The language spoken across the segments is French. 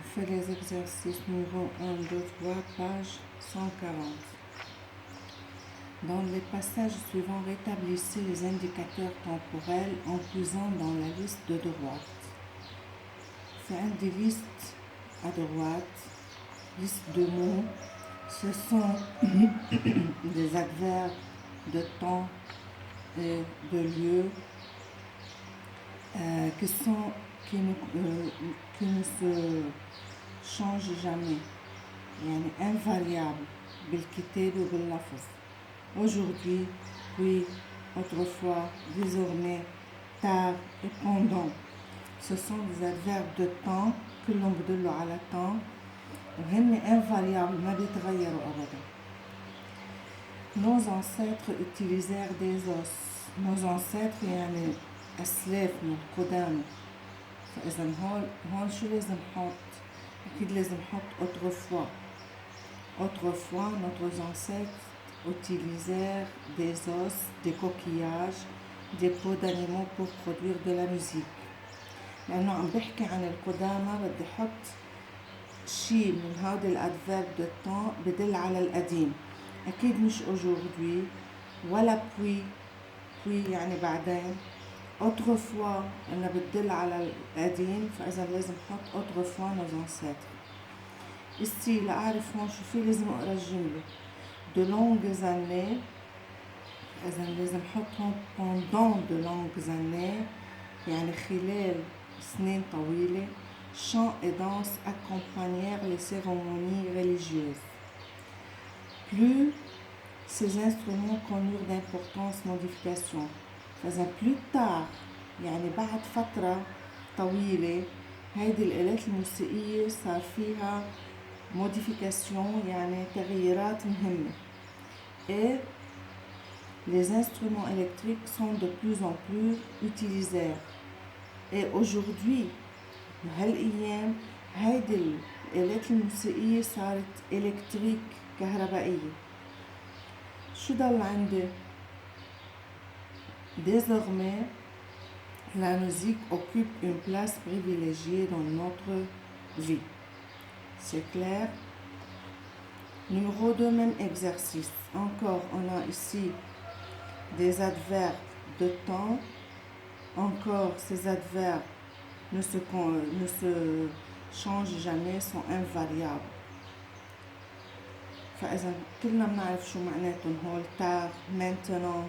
On fait les exercices numéro 1, 2, 3, page 140. Dans les passages suivants, rétablissez les indicateurs temporels en puisant dans la liste de droite. Faites des listes à droite, liste de mots. Ce sont des adverbes de temps et de lieu qui ne se changent jamais. يعني invariable بالكتاب وباللفظ. Aujourd'hui, puis, autrefois, désormais, tard et pendant. Ce sont des adverbes de temps كلهم بدلوا على temps وهن invariables ما بيتغيروا أبدا. Nos ancêtres utilisèrent des os. Nos ancêtres يعني أسلافنا القدامى. فإذا هون شو لازم نحط؟ أكيد لازم نحط autrefois. Autrefois, nos ancêtres utilisèrent des os, des coquillages, des peaux d'animaux pour produire de la musique. لأنه عم بحكي عن القدامى بدي حط شيء من هذا الأدفيرب de temps بدل على القديم. أكيد مش aujourd'hui ولا puis يعني بعدين. autrefois إنها بتدل على القديم فإذا لازم نحط autrefois nos ancêtres. ici لأعرف هون شو في لازم أقرأ الجملة. de longues années إذا لازم نحط هون pendant de longues années يعني خلال سنين طويلة. chants et danses accompagnèrent les cérémonies religieuses. Plus ces instruments connurent d'importantes modifications. فإذا plus tard يعني بعد فترة طويلة هيدي الآلات الموسيقية صار فيها modification يعني تغييرات مهمة. Et les instruments électriques sont de plus en plus utilisés. Et aujourd'hui بهالأيام هيدي الآلات الموسيقية صارت إلكتريك كهربائية. شو ضل عندي؟ Désormais, la musique occupe une place privilégiée dans notre vie. C'est clair? Numéro 2, même exercice. Encore, on a ici des adverbes de temps. Encore, ces adverbes ne se changent jamais, sont invariables. فإذا كلنا بنعرف شو معناتهم هول tard, maintenant,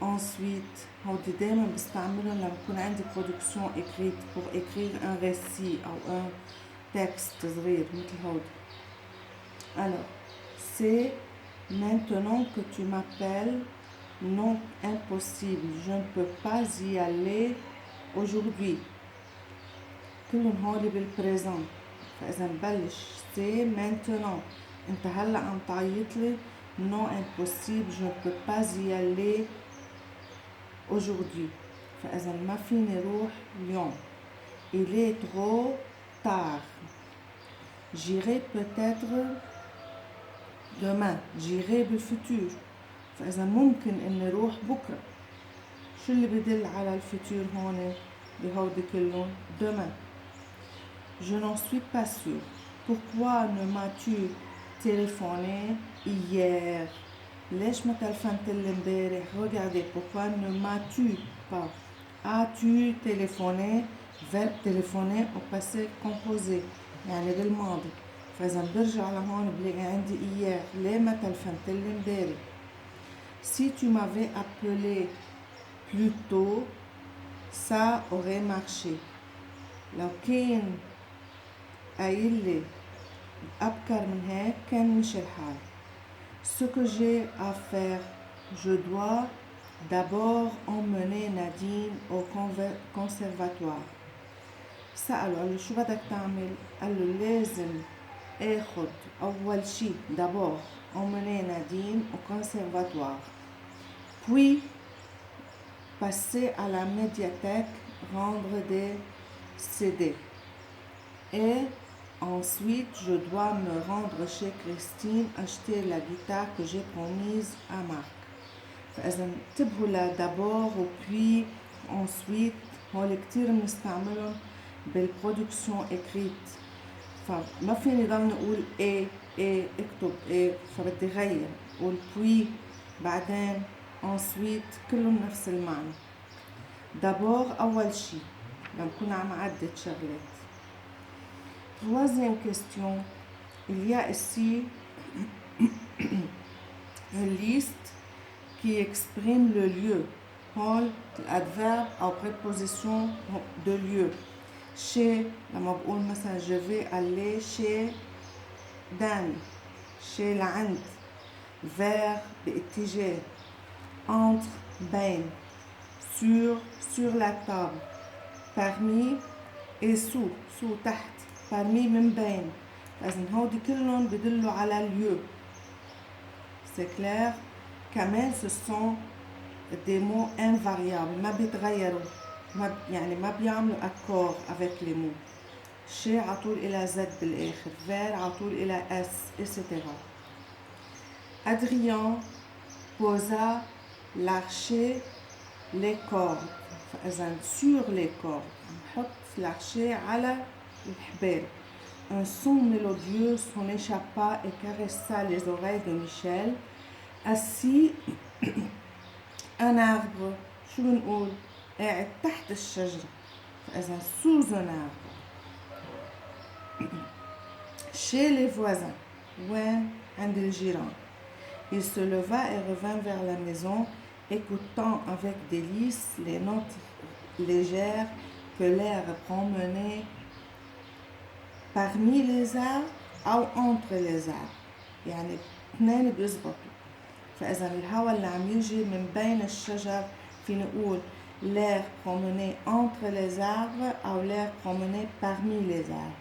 ensuite. هودي دايما بستعملهم لما يكون عندي production écrite pour écrire un récit أو un texte صغير مثل هودي. Alors, c'est maintenant que tu m'appelles. Non, impossible, je ne peux pas y aller aujourd'hui. كلهم هولي بالبريزون. فإذا نبلش c'est maintenant. انت هلا عم تعيطلي non impossible, je ne peux pas y aller aujourd'hui. فإذا ما فيني روح اليوم. Il est trop tard. J'irai peut-être demain. J'irai بالfutur. فإذا ممكن إني روح بكرة. شو اللي بدل على الفيتور هون بهودي كلهم؟ demain. Je n'en suis pas sûre. Pourquoi ne m'as-tu téléphoné hier? ليش ما تلفنتلي امبارح؟ Regardez, pourquoi ne m'as-tu pas? As-tu téléphoné? Verbe téléphoner au passé composé يعني بالماضي. فإذا برجع لهون بلاقي عندي hier. ليه ما تلفنتلي امبارح؟ Si tu m'avais appelé plus tôt, ça aurait marché. لو كان قايلي أبكر من هيك كان مشي الحال. Ce que j'ai à faire, je dois d'abord emmener Nadine au conservatoire. سأله قال له شو بدك تعمل؟ قال له لازم اخد أول شي d'abord emmener Nadine au conservatoire. Puis passer à la médiathèque rendre des CD. Et ensuite, je dois me rendre chez Christine acheter la guitare que j'ai promise à Marc. فإذا انتبهوا ل d'abord و puis ensuite هول كتير بنستعملهم بالproduction écrite. فما فيني ضل نقول ايه اكتب ايه، فبدي غير قول puis بعدين ensuite كلهم نفس المعنى. d'abord أول شي لما كنا عم عدد شغلات. troisième question, il y a ici une liste qui exprime le lieu. Hall, l'adverbe ou préposition de lieu. Chez, لما بقول مثلا je vais aller chez Dan, chez العند. vers باتجاه. entre بين. sur la table. parmi et sous تحت. parmi من بين. لازم هودي كلهم بدلوا على lieu. c'est clair. كمان ce sont des mots invariables ما بيتغيروا، يعني ما بيعملوا accord avec les mots. chez عطول إلى Z بالآخر، vers عطول إلى S etc. Adrien posa l'archer les cordes. فإذا sur les cordes نحط l'archer على الحبال. Un son mélodieux s'en échappa et caressa les oreilles de Michel. assis un arbre. شو بنقول؟ قاعد تحت الشجرة. فإذا sous un arbre. chez les voisins. وين؟ عند الجيران. Il se leva et revint vers la maison, écoutant avec délice les notes légères que l'air promenait parmi les arbres أو entre les arbres. يعني اثنين بيزبطوا. فإذا الهواء اللي عم يجي من بين الشجر في نقول l'air promené entre les arbres أو l'air promené parmi les arbres.